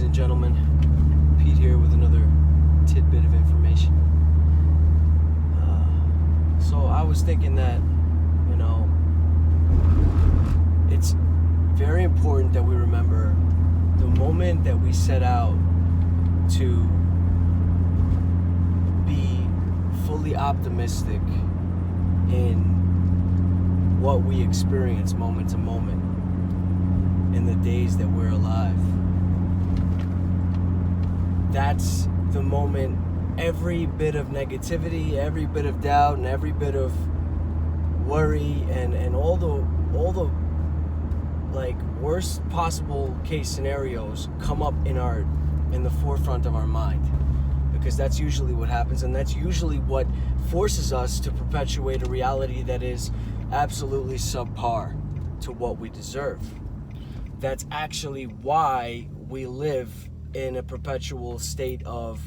ladies and gentlemen. Pete here with another tidbit of information. So I was thinking that, it's very important that we remember the moment that we set out to be fully optimistic in what we experience moment to moment in the days that we're alive. That's the moment every bit of negativity, every bit of doubt, and every bit of worry and all the like worst possible case scenarios come up in the forefront of our mind, because that's usually what happens, and that's usually what forces us to perpetuate a reality that is absolutely subpar to what we deserve. That's actually why we live in a perpetual state of,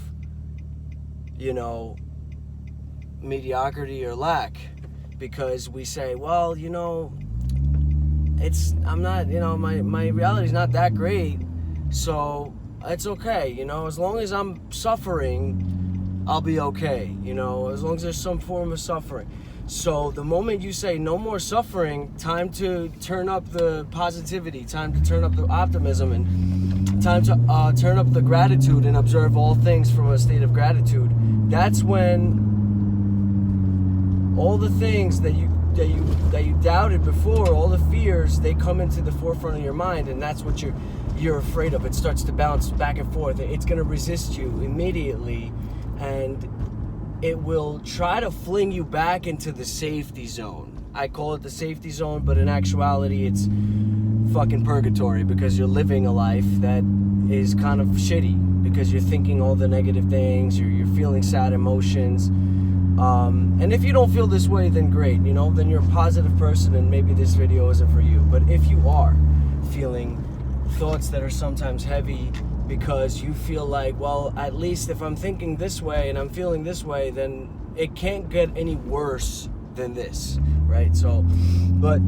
mediocrity or lack, because we say, well, my reality's not that great, so it's okay, as long as I'm suffering, I'll be okay, as long as there's some form of suffering. So the moment you say no more suffering, time to turn up the positivity, time to turn up the optimism, and time to turn up the gratitude and observe all things from a state of gratitude, that's when all the things that you doubted before, all the fears, they come into the forefront of your mind, and that's what you're afraid of. It starts to bounce back and forth. It's going to resist you immediately, and it will try to fling you back into the safety zone. I call it the safety zone, but in actuality, it's fucking purgatory, because you're living a life that is kind of shitty, because you're thinking all the negative things, you're feeling sad emotions. And if you don't feel this way, then great, then you're a positive person and maybe this video isn't for you. But if you are feeling thoughts that are sometimes heavy because you feel like, well, at least if I'm thinking this way and I'm feeling this way, then it can't get any worse than this, right? So, but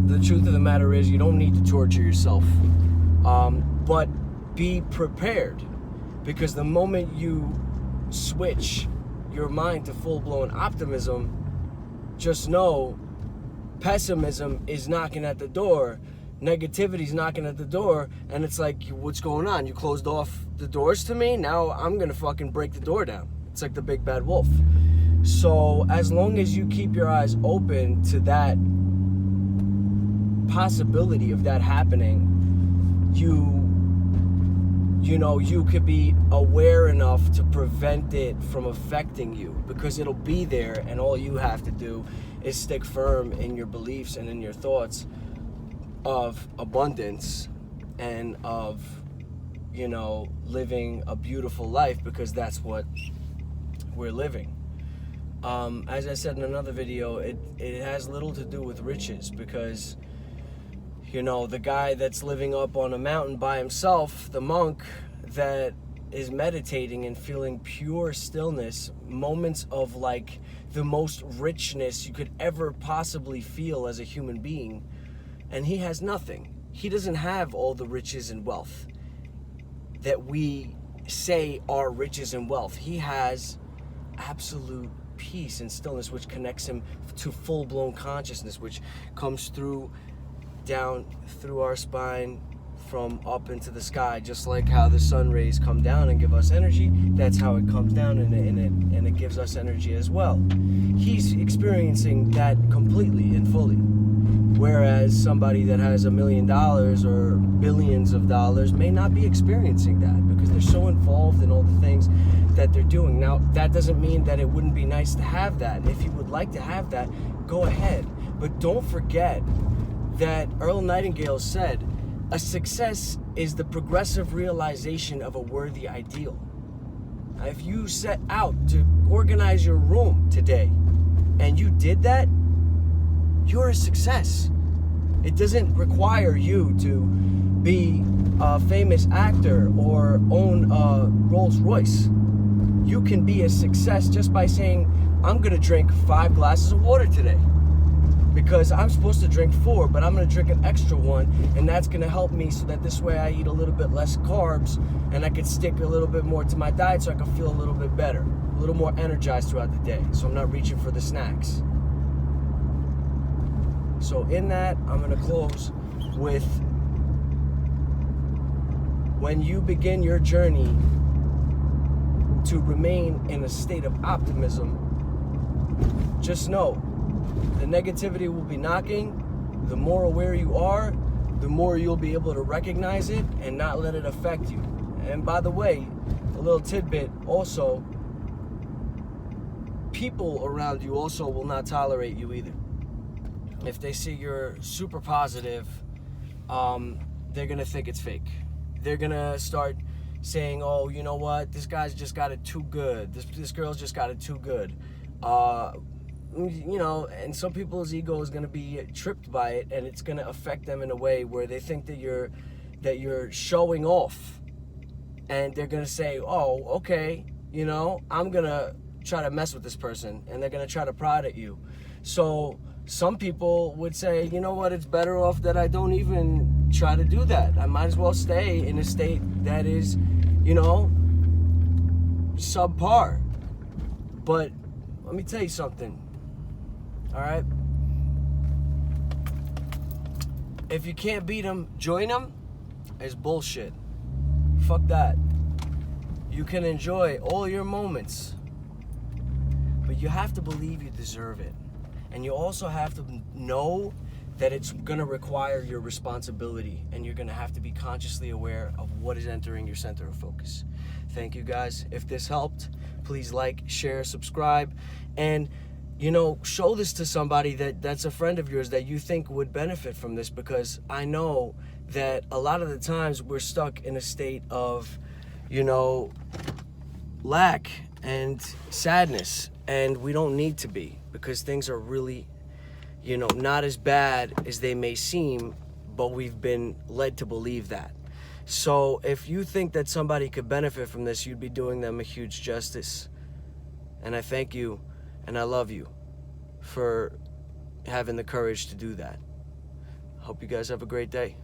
the truth of the matter is, you don't need to torture yourself, but be prepared, because the moment you switch your mind to full-blown optimism, just know pessimism is knocking at the door, negativity's knocking at the door, and it's like, what's going on? You closed off the doors to me? Now I'm gonna fucking break the door down. It's like the big bad wolf. So as long as you keep your eyes open to that possibility of that happening, you could be aware enough to prevent it from affecting you, because it'll be there, and all you have to do is stick firm in your beliefs and in your thoughts of abundance and of, living a beautiful life, because that's what we're living. As I said in another video, it has little to do with riches, because the guy that's living up on a mountain by himself, the monk that is meditating and feeling pure stillness, moments of like the most richness you could ever possibly feel as a human being, and he has nothing. He doesn't have all the riches and wealth that we say are riches and wealth. He has absolute peace and stillness, which connects him to full-blown consciousness, which comes down through our spine from up into the sky, just like how the sun rays come down and give us energy. That's how it comes down and it gives us energy as well. He's experiencing that completely and fully, whereas somebody that has $1 million or billions of dollars may not be experiencing that, because they're so involved in all the things that they're doing. Now, that doesn't mean that it wouldn't be nice to have that. If you would like to have that, go ahead, but don't forget that Earl Nightingale said, a success is the progressive realization of a worthy ideal. Now, if you set out to organize your room today and you did that, you're a success. It doesn't require you to be a famous actor or own a Rolls Royce. You can be a success just by saying, I'm gonna drink 5 glasses of water today. because I'm supposed to drink 4, but I'm going to drink an extra 1, and that's going to help me so that this way I eat a little bit less carbs and I can stick a little bit more to my diet so I can feel a little bit better, a little more energized throughout the day, so I'm not reaching for the snacks. So in that, I'm going to close with, when you begin your journey to remain in a state of optimism, just know the negativity will be knocking. The more aware you are, the more you'll be able to recognize it and not let it affect you. And by the way, a little tidbit also, people around you also will not tolerate you either. If they see you're super positive, they're gonna think it's fake. They're gonna start saying, oh, you know what, this guy's just got it too good. This girl's just got it too good. You know, and some people's ego is gonna be tripped by it, and it's gonna affect them in a way where they think that you're showing off, and they're gonna say, oh, okay, you know, I'm gonna try to mess with this person, and they're gonna try to prod at you. So some people would say, you know what, it's better off that I don't even try to do that. I might as well stay in a state that is, you know, subpar. But let me tell you something, all right? If you can't beat them, join them is bullshit. Fuck that. You can enjoy all your moments, but you have to believe you deserve it. And you also have to know that it's going to require your responsibility, and you're going to have to be consciously aware of what is entering your center of focus. Thank you, guys. If this helped, please like, share, subscribe, and, you know, show this to somebody that's a friend of yours that you think would benefit from this, because I know that a lot of the times we're stuck in a state of, you know, lack and sadness, and we don't need to be, because things are really, you know, not as bad as they may seem, but we've been led to believe that. So if you think that somebody could benefit from this, you'd be doing them a huge justice. And I thank you, and I love you for having the courage to do that. Hope you guys have a great day.